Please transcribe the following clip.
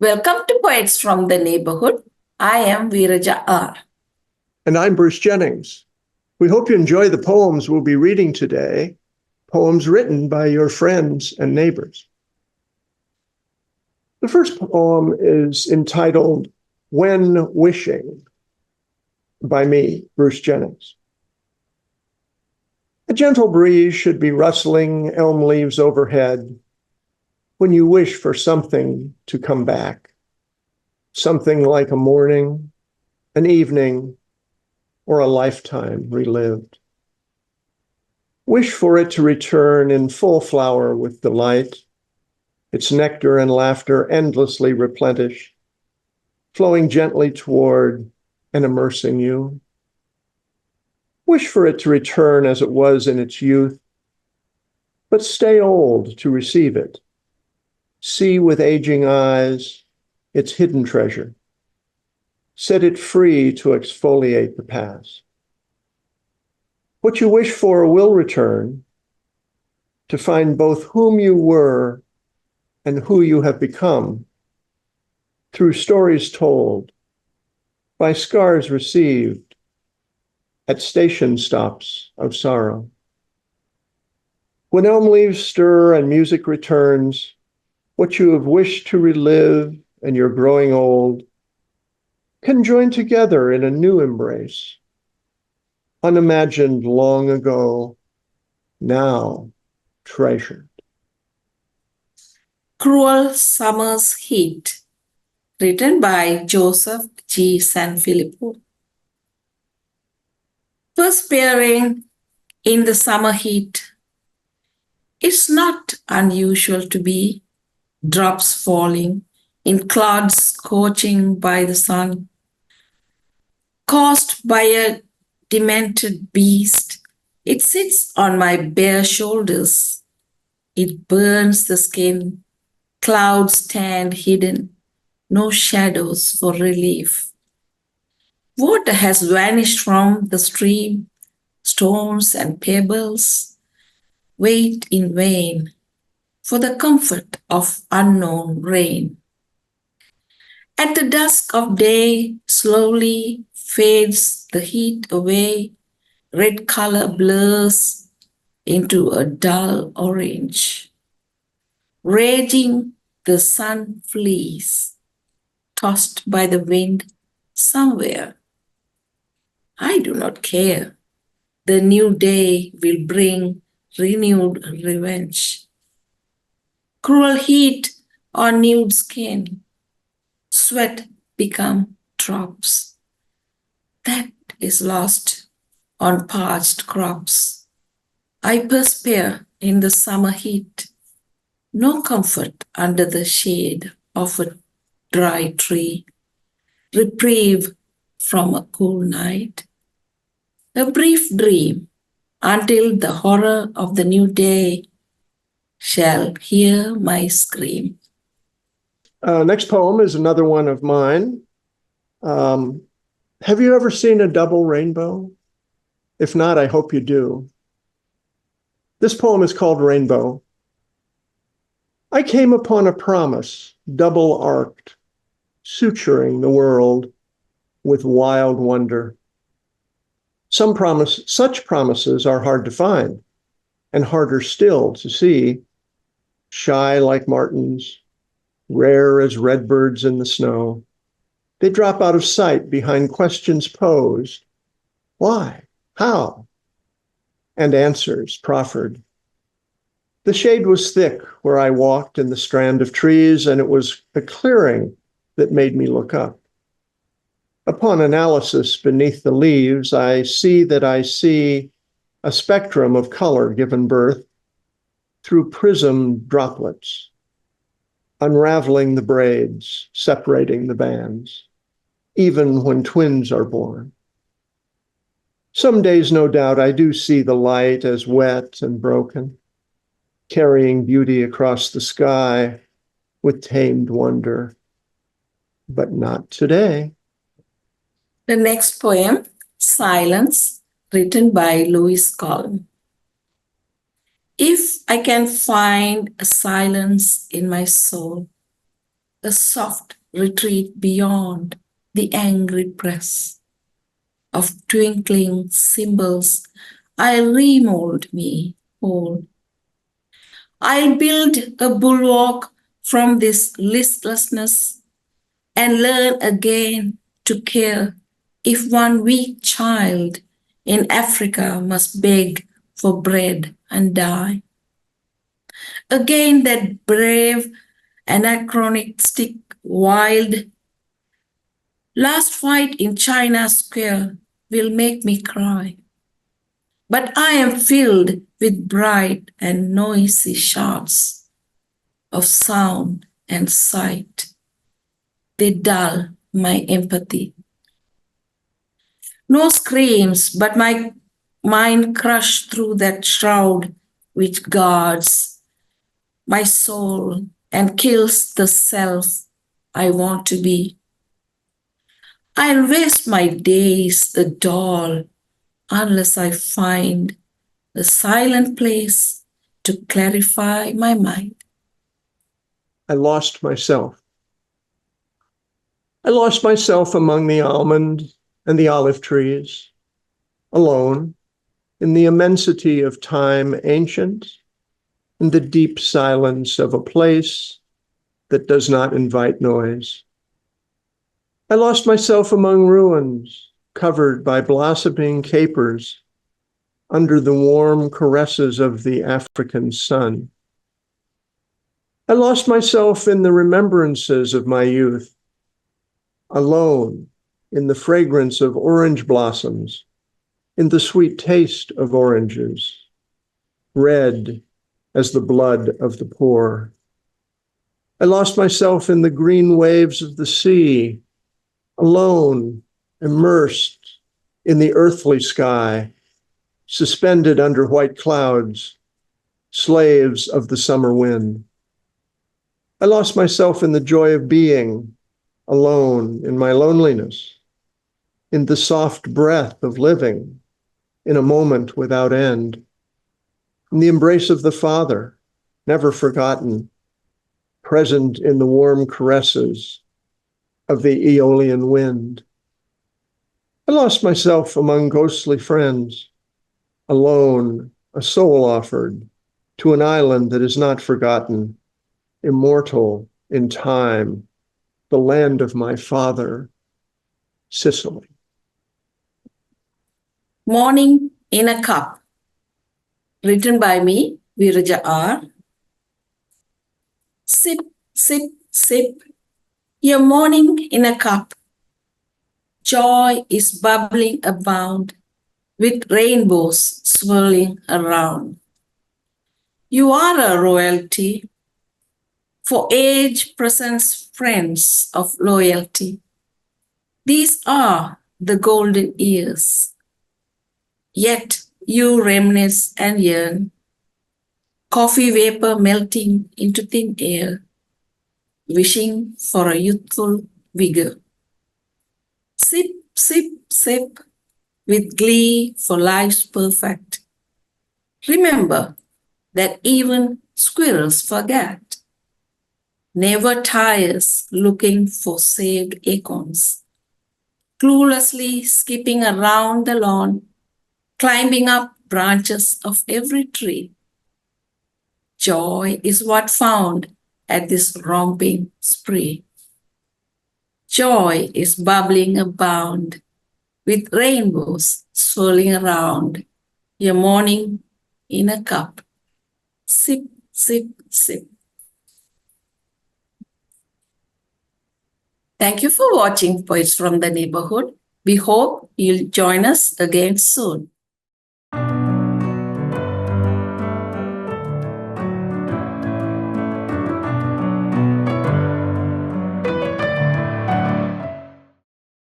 Welcome to Poets from the Neighborhood. I am VeerajaR. And I'm Bruce Jennings. We hope you enjoy the poems we'll be reading today, poems written by your friends and neighbors. The first poem is entitled When Wishing by me, Bruce Jennings. A gentle breeze should be rustling elm leaves overhead when you wish for something to come back, something like a morning, an evening, or a lifetime relived. Wish for it to return in full flower with delight, its nectar and laughter endlessly replenished, flowing gently toward and immersing you. Wish for it to return as it was in its youth, but stay old to receive it. See with aging eyes its hidden treasure. Set it free to exfoliate the past. What you wish for will return, to find both whom you were and who you have become, through stories told, by scars received, at station stops of sorrow. When elm leaves stir and music returns, what you have wished to relive and you're growing old can join together in a new embrace, unimagined long ago, now treasured. Cruel Summer's Heat, written by Joseph G. Sanfilippo. Perspiring in the summer heat, it's not unusual to be drops falling in clouds scorching by the sun, caused by a demented beast. It sits on my bare shoulders. It burns the skin. Clouds stand hidden, no shadows for relief. Water has vanished from the stream. Stones and pebbles wait in vain for the comfort of unknown rain. At the dusk of day, slowly fades the heat away. Red color blurs into a dull orange. Raging, the sun flees, tossed by the wind somewhere. I do not care. The new day will bring renewed revenge. Cruel heat on nude skin. Sweat become drops. That is lost on parched crops. I perspire in the summer heat. No comfort under the shade of a dry tree. Reprieve from a cool night. A brief dream until the horror of the new day shall hear my scream. Next poem is another one of mine. Have you ever seen a double rainbow? If not, I hope you do. This poem is called Rainbow. I came upon a promise, double-arced, suturing the world with wild wonder. Such promises are hard to find, and harder still to see, shy like martins, rare as redbirds in the snow. They drop out of sight behind questions posed. Why? How? And answers proffered. The shade was thick where I walked in the strand of trees, and it was a clearing that made me look up. Upon analysis beneath the leaves, I see a spectrum of color given birth through prism droplets, unraveling the braids, separating the bands, even when twins are born. Some days, no doubt, I do see the light as wet and broken, carrying beauty across the sky with tamed wonder, but not today. The next poem, Silence, written by Louise Colln. If I can find a silence in my soul, a soft retreat beyond the angry press of twinkling cymbals. I'll remold me whole. I'll build a bulwark from this listlessness and learn again to care if one weak child in Africa must beg for bread and die. Again, that brave, anachronistic, wild last fight in China Square will make me cry. But I am filled with bright and noisy shouts of sound and sight. They dull my empathy. No screams, but my mind crushed through that shroud which guards my soul and kills the self I want to be. I'll waste my days a doll unless I find a silent place to clarify my mind. I lost myself. I lost myself among the almond and the olive trees, alone in the immensity of time ancient, in the deep silence of a place that does not invite noise. I lost myself among ruins covered by blossoming capers under the warm caresses of the African sun. I lost myself in the remembrances of my youth, alone in the fragrance of orange blossoms, in the sweet taste of oranges, red as the blood of the poor. I lost myself in the green waves of the sea, alone, immersed in the earthly sky, suspended under white clouds, slaves of the summer wind. I lost myself in the joy of being, alone in my loneliness, in the soft breath of living, in a moment without end, in the embrace of the Father, never forgotten, present in the warm caresses of the Aeolian wind. I lost myself among ghostly friends, alone, a soul offered to an island that is not forgotten, immortal in time, the land of my father, Sicily. Morning in a Cup, written by me, VeerajaR. Sip, sip, sip, your morning in a cup. Joy is bubbling abound with rainbows swirling around. You are a royalty, for age presents friends of loyalty. These are the golden years. Yet you reminisce and yearn, coffee vapor melting into thin air, wishing for a youthful vigor. Sip, sip, sip, with glee for life's perfect. Remember that even squirrels forget. Never tires looking for saved acorns. Cluelessly skipping around the lawn, climbing up branches of every tree. Joy is what found at this romping spree. Joy is bubbling abound with rainbows swirling around. Your morning in a cup. Sip, sip, sip. Thank you for watching Poets from the Neighborhood. We hope you'll join us again soon.